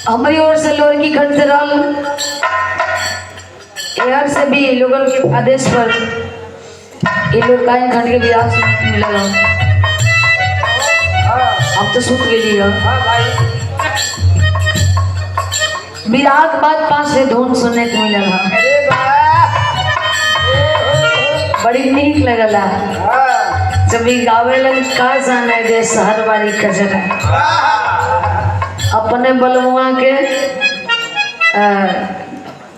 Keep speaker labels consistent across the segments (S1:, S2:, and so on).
S1: हमारी ओर से लोरकी खंडराल यार से भी लोगों के आदेश पर ये लोग गायन खंड के विराट सुनने मिला अब तो सुख के लिए विराट बाद 5 से धुन सुनने को मिला बड़ी नीक लगला जब भी गावे लग का जाने दे शहर वाली कजरा अपने बलमुआ के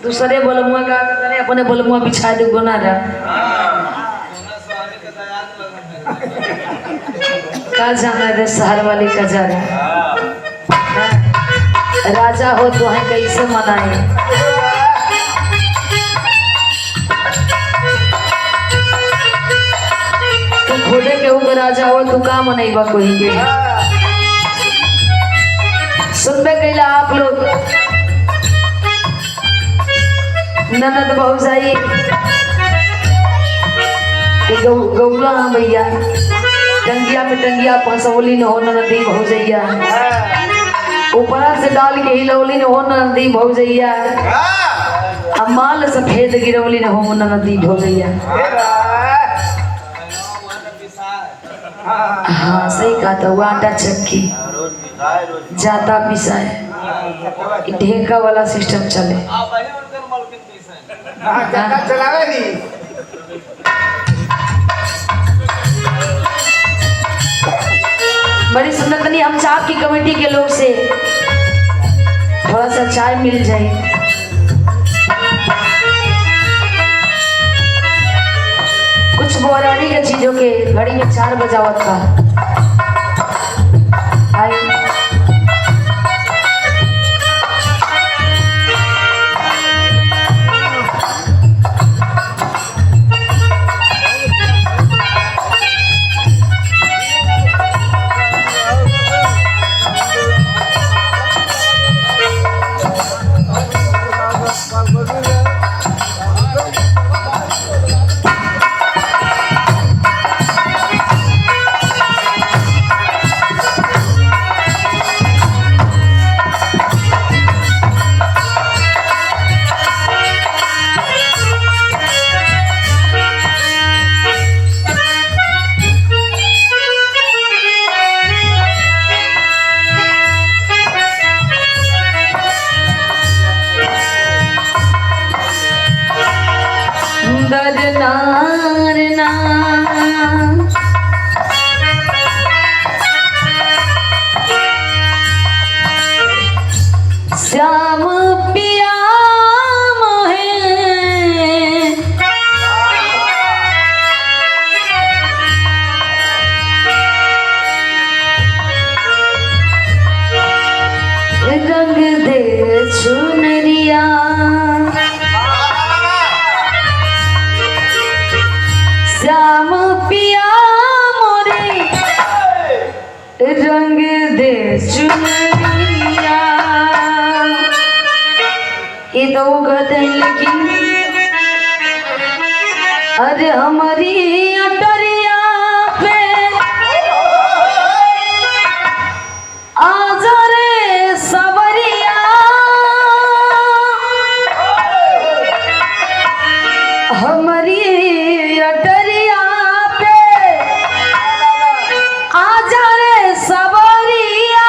S1: दूसरे बलमुआ का करने अपने बलमुआ बिछा दे गुना रहा का जाने दे शहर वाली कजरा राजा हो तो है कैसे मनाए खुदे के ऊपर राजा हो तू का मनाइबा कोई के सुनबे कैला आप लोग ननद भौजाई गौला भैया टंगिया में टंगिया फसौली न हो ननदी भौजैया ऊपरा से डाल के हिलौली न हो ननदी भौजैया माल सफेद गिरौली न हो ननदी भौजैया हाँ सही कहा था वो आटा चक्की जाता पिसाए ढेका वाला सिस्टम चले बड़ी सुंदर तनी हम चाप की कमेटी के लोग से थोड़ा सा चाय मिल जाए कुछ बोरानी के चीजों के घड़ी में 4 बजावत का श्याम पिया मोहे रंग दे चुनरिया श्याम पिया मोरे रंग दे चुनरिया ये तो कहते हैं लेकिन अरे हमारी अटरिया पे आजा रे सवरिया हमारी अटरिया पे आजा रे सवरिया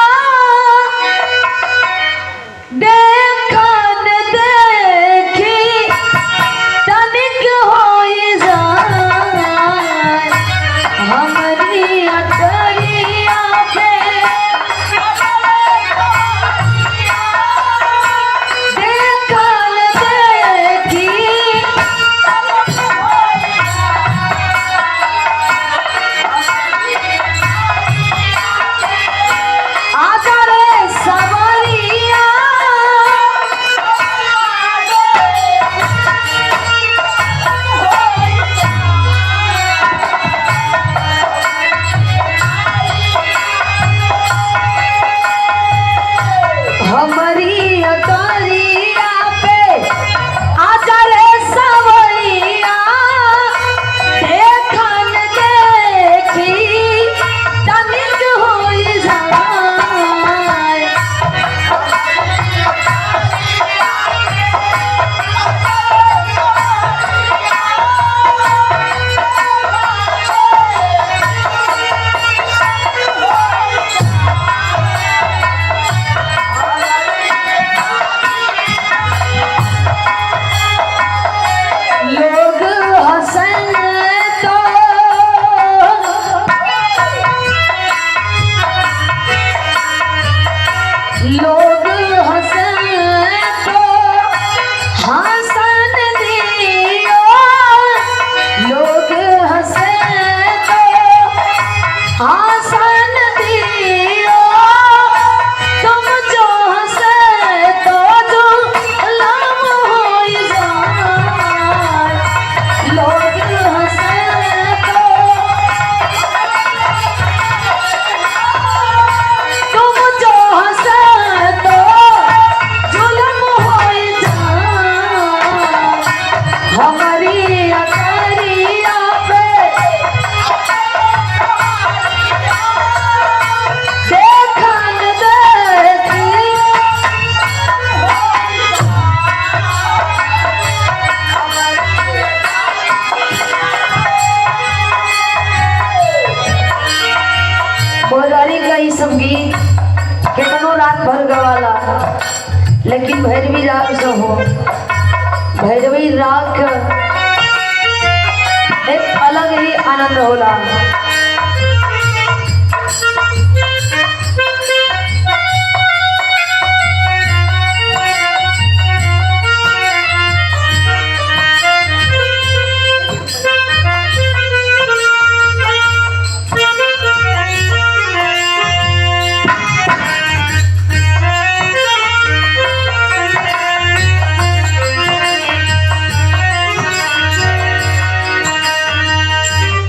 S1: कितनो रात भर गवाला लेकिन भैरवी राग जो हो, भैरवी राग एक अलग ही आनंद होला।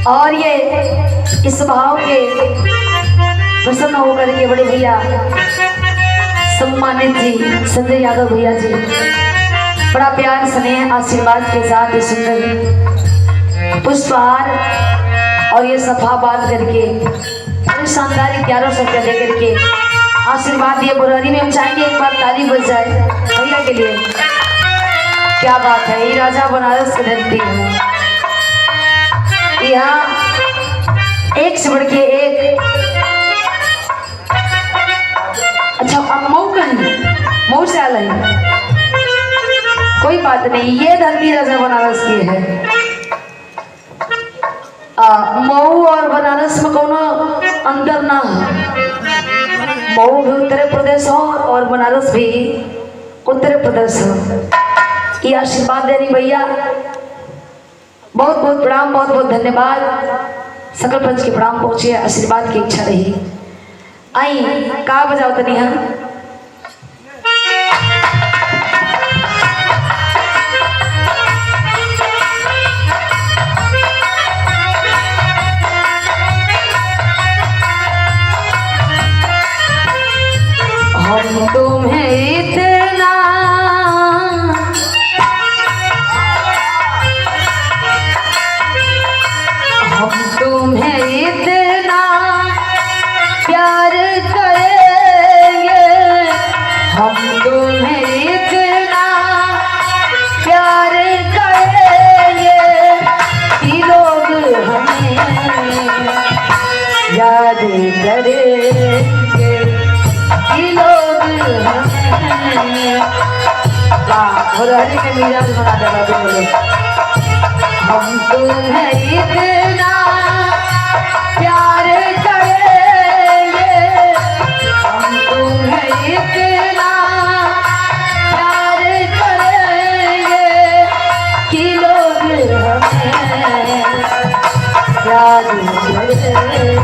S1: और ये इस भाव के प्रसन्न होकर के बड़े भैया सम्मानित जी संजय यादव भैया जी बड़ा प्यार स्नेह आशीर्वाद के साथ ये सुंदर पुष्पहार और ये सफा बात करके बड़ी शानदार 1100 रुपया दे करके आशीर्वाद दिए। बुरारी में हम चाहेंगे एक बार ताली बज जाए भैया के लिए। क्या बात है, ये राजा बनारस की धरती है। यहाँ एक से बढ़ के एक। अच्छा अब मऊ कहीं मऊ से आल है, कोई बात नहीं, ये धरती राजा बनारस की है। मऊ और बनारस में कोनो अंतर ना है। मऊ भी उत्तर प्रदेश हो और बनारस भी उत्तर प्रदेश हो। ये आशीर्वाद दे रही भैया, बहुत बहुत प्रणाम, बहुत बहुत धन्यवाद। सकल पंच के प्रणाम पहुंचे, आशीर्वाद की इच्छा रही। आई का बजाओ तनी हम तुम्हें इतना तुम्हें इतना प्यार करेंगे, हम तुम्हें इतना प्यार करेंगे कि लोग हमें याद करेंगे, कि लोग हमें के मिजाज बना देगा। हम तुम्हें इतना प्यार करेंगे, हम तुम्हें इतना प्यार करेंगे कि लोग हमें याद करेंगे,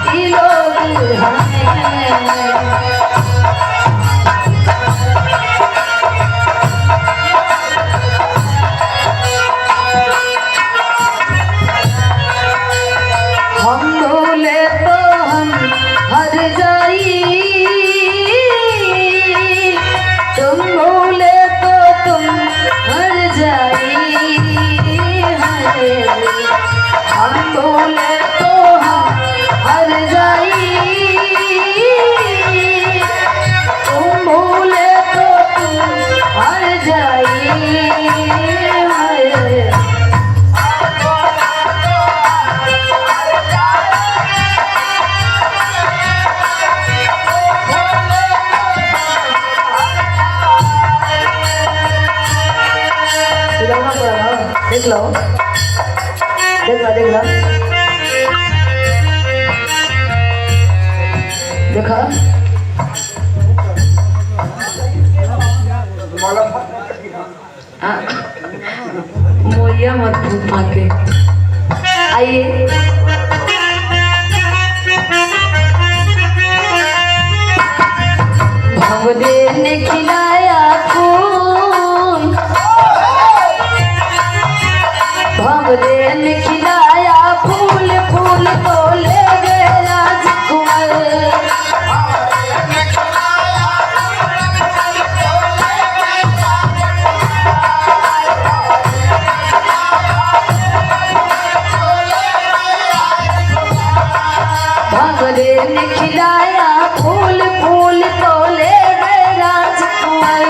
S1: कि लोग हमें देख लो, देख लो, देख लो, देखा मोरिया मत भूत माके। आइए भवदे ने खिलाया फूल, भवदे ने खिलाया फूल, फूल तो ले गए राजकुमार। भवदे ने खिलाया फूल, फूल तो ले गए राजकुमार।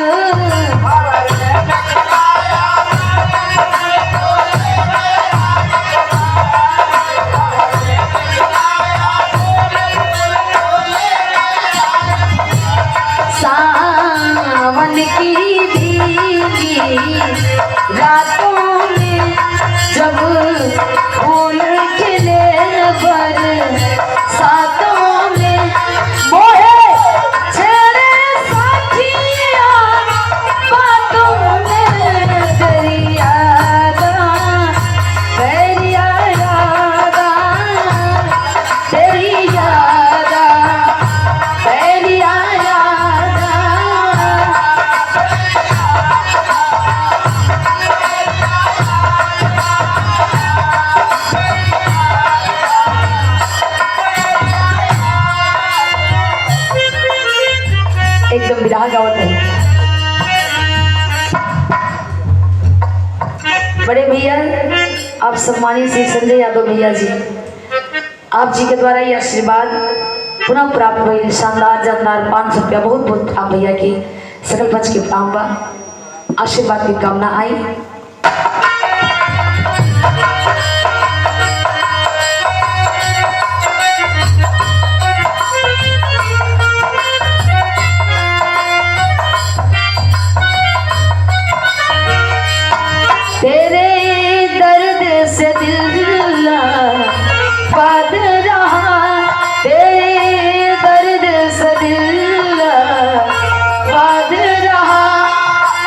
S1: एकदम विरह गावत है। बड़े भैया आप सम्मानित श्री संजय यादव भैया जी, आप जी के द्वारा ये आशीर्वाद पुनः प्राप्त हुई शानदार जानदार 500 रुपया। बहुत बहुत आप भैया की सकल पंच के प्रणाम बा, आशीर्वाद की कामना आई। तेरे दर्द से दिल बात रहा, तेरे दर्द से दिल बात रहा,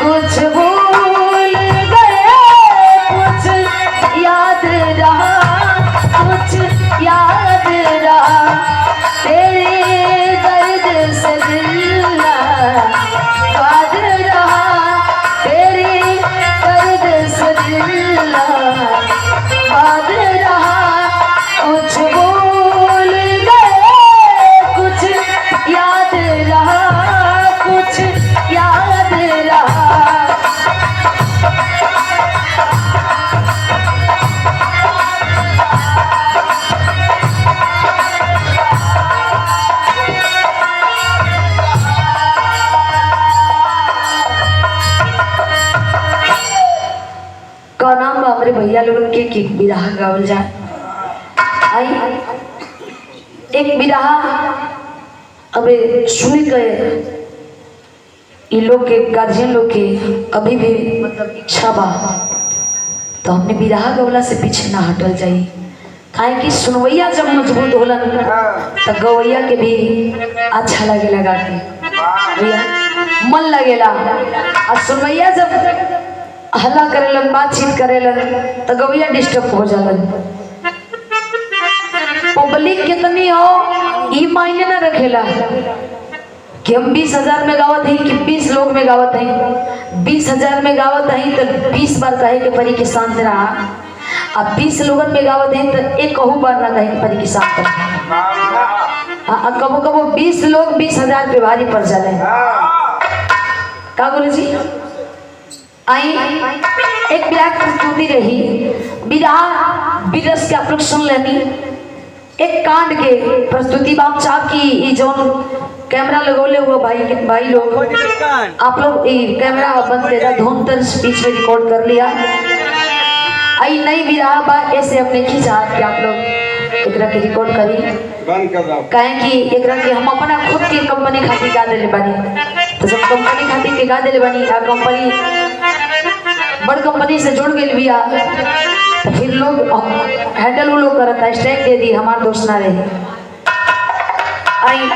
S1: कुछ भूल गए कुछ याद रहा, कुछ याद रहा, तेरे दर्द से दिल बात रहा, तेरे दर्द से दिल बात रहा, कुछ भूल गए कुछ याद रहा, कुछ याद रहा। का नाम हमारे भैया लोगन के बिरहा गावल जाए। आई एक बिरहा अबे सुन के ये लोग के गार्जियन लोग के अभी भी मतलब इच्छा बा तो हमने बिरहा गवला से पीछे ना हटल जाई। काहे कि सुनवैया जब मजबूत होलन तो गवैया के भी अच्छा लगे लगा के भैया मन लगेला। और सुनवैया जब हल्ला करेलन बातचीत करेलन तो गवैया डिस्टर्ब हो जालन। पब्लिक कितनी हो ई मायने ना रखेला कि हम 20,000 में गावत हैं कि 20 लोग में गावत हैं। 20,000 में गावत हैं तो 20 बार कहे के परी के शांत रहा, अब 20 लोगन में गावत हैं तो एक कहू बार ना कहे के परी के शांत रहा। कबो कबो 20 लोग 20,000 पे भारी पड़ जाए। का बोले जी आई एक विराट प्रस्तुति रही विराट विरस के आप लोग सुन लेनी। एक कांड के प्रस्तुति बाप साहब की जो कैमरा लगोले हुआ भाई लोग आप लोग कैमरा बंद देता धूम तर बीच में रिकॉर्ड कर लिया। आई नई विराह बा ऐसे अपने खिंचा के आप लोग एकरा के रिकॉर्ड करी बंद कर दो। काहे कि एकरा के हम अपना खुद की कंपनी खातिर गा देले बानी तो जब कंपनी खातिर के गा देले बानी आ कंपनी बड़ कंपनी से जुड़ गई बिया तो फिर लोग हैंडल वो लोग करता स्टैक दे दी हमार दोस्त ना रही। आई